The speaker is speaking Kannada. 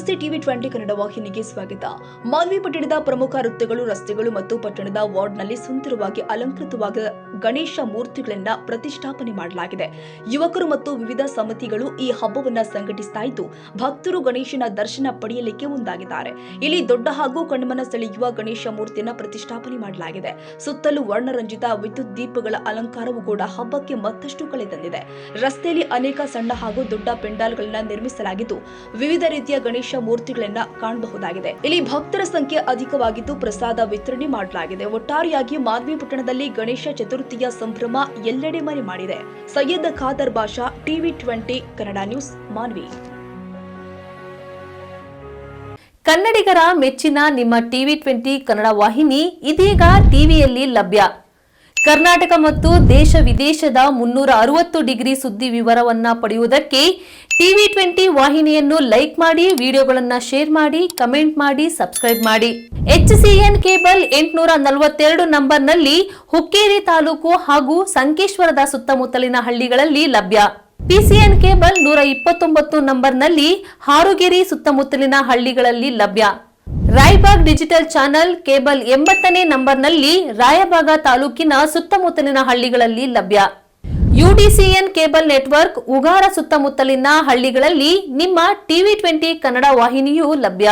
ನಮಸ್ತೆ ಟಿವಿ 20 ಕನ್ನಡ ವಾಹಿನಿಗೆ ಸ್ವಾಗತ. ಮಾನ್ವಿ ಪಟ್ಟಣದ ಪ್ರಮುಖ ರಸ್ತೆಗಳು ಮತ್ತು ಪಟ್ಟಣದ ವಾರ್ಡ್ನಲ್ಲಿ ಸುಂದರವಾಗಿ ಅಲಂಕೃತವಾದ ಗಣೇಶ ಮೂರ್ತಿಗಳನ್ನು ಪ್ರತಿಷ್ಠಾಪನೆ ಮಾಡಲಾಗಿದೆ. ಯುವಕರು ಮತ್ತು ವಿವಿಧ ಸಮಿತಿಗಳು ಈ ಹಬ್ಬವನ್ನು ಸಂಘಟಿಸ್ತಾ ಇದ್ದು ಭಕ್ತರು ಗಣೇಶನ ದರ್ಶನ ಪಡೆಯಲಿಕ್ಕೆ ಮುಂದಾಗಿದ್ದಾರೆ. ಇಲ್ಲಿ ದೊಡ್ಡ ಹಾಗೂ ಕಣ್ಮನ ಸೆಳೆಯುವ ಗಣೇಶ ಮೂರ್ತಿಯನ್ನು ಪ್ರತಿಷ್ಠಾಪನೆ ಮಾಡಲಾಗಿದೆ. ಸುತ್ತಲೂ ವರ್ಣರಂಜಿತ ವಿದ್ಯುತ್ ದೀಪಗಳ ಅಲಂಕಾರವೂ ಕೂಡ ಹಬ್ಬಕ್ಕೆ ಮತ್ತಷ್ಟು ಕಳೆ ತಂದಿದೆ. ರಸ್ತೆಯಲ್ಲಿ ಅನೇಕ ಸಣ್ಣ ಹಾಗೂ ದೊಡ್ಡ ಪೆಂಡಾಲ್ಗಳನ್ನು ನಿರ್ಮಿಸಲಾಗಿದ್ದು ವಿವಿಧ ರೀತಿಯ ಗಣೇಶ ಮೂರ್ತಿಗಳನ್ನ ಕಾಣಬಹುದಾಗಿದೆ. ಇಲ್ಲಿ ಭಕ್ತರ ಸಂಖ್ಯೆ ಅಧಿಕವಾಗಿದ್ದು ಪ್ರಸಾದ ವಿತರಣೆ ಮಾಡಲಾಗಿದೆ. ಒಟ್ಟಾರೆಯಾಗಿ ಮಾನ್ವಿ ಪಟ್ಟಣದಲ್ಲಿ ಗಣೇಶ ಚತುರ್ಥಿಯ ಸಂಭ್ರಮ ಎಲ್ಲೆಡೆ ಮನೆ ಮಾಡಿದೆ. Syed Khader Basha, TV 20 Kannada news, Manvi. ಕನ್ನಡಿಗರ ಮೆಚ್ಚಿನ ನಿಮ್ಮ ಟಿವಿ 20 ಕನ್ನಡ ವಾಹಿನಿ ಇದೀಗ ಟಿವಿಯಲ್ಲಿ ಲಭ್ಯ. ಕರ್ನಾಟಕ ಮತ್ತು ದೇಶ ವಿದೇಶದ 360 ಡಿಗ್ರಿ ಸುದ್ದಿ ವಿವರವನ್ನ ಪಡೆಯುವುದಕ್ಕೆ ಟಿವಿ 20 ವಾಹಿನಿಯನ್ನು ಲೈಕ್ ಮಾಡಿ, ವಿಡಿಯೋಗಳನ್ನು ಶೇರ್ ಮಾಡಿ, ಕಮೆಂಟ್ ಮಾಡಿ, ಸಬ್ಸ್ಕ್ರೈಬ್ ಮಾಡಿ. HCN ಕೇಬಲ್ 842 ನಂಬರ್ನಲ್ಲಿ ಹುಕ್ಕೇರಿ ತಾಲೂಕು ಹಾಗೂ ಸಂಕೇಶ್ವರದ ಸುತ್ತಮುತ್ತಲಿನ ಹಳ್ಳಿಗಳಲ್ಲಿ ಲಭ್ಯ. PCN ಕೇಬಲ್ 129 ನಂಬರ್ನಲ್ಲಿ ಹಾರುಗೆರೆ ಸುತ್ತಮುತ್ತಲಿನ ಹಳ್ಳಿಗಳಲ್ಲಿ ಲಭ್ಯ. ರಾಯಬಾಗ್ ಡಿಜಿಟಲ್ ಚಾನೆಲ್ ಕೇಬಲ್ 80ನೇ ನಂಬರ್ನಲ್ಲಿ ರಾಯಬಾಗ ತಾಲೂಕಿನ ಸುತ್ತಮುತ್ತಲಿನ ಹಳ್ಳಿಗಳಲ್ಲಿ ಲಭ್ಯ. UDCN ಕೇಬಲ್ ನೆಟ್ವರ್ಕ್ ಉಗಾರ ಸುತ್ತಮುತ್ತಲಿನ ಹಳ್ಳಿಗಳಲ್ಲಿ ನಿಮ್ಮ ಟಿವಿ 20 ಕನ್ನಡ ವಾಹಿನಿಯೂ ಲಭ್ಯ.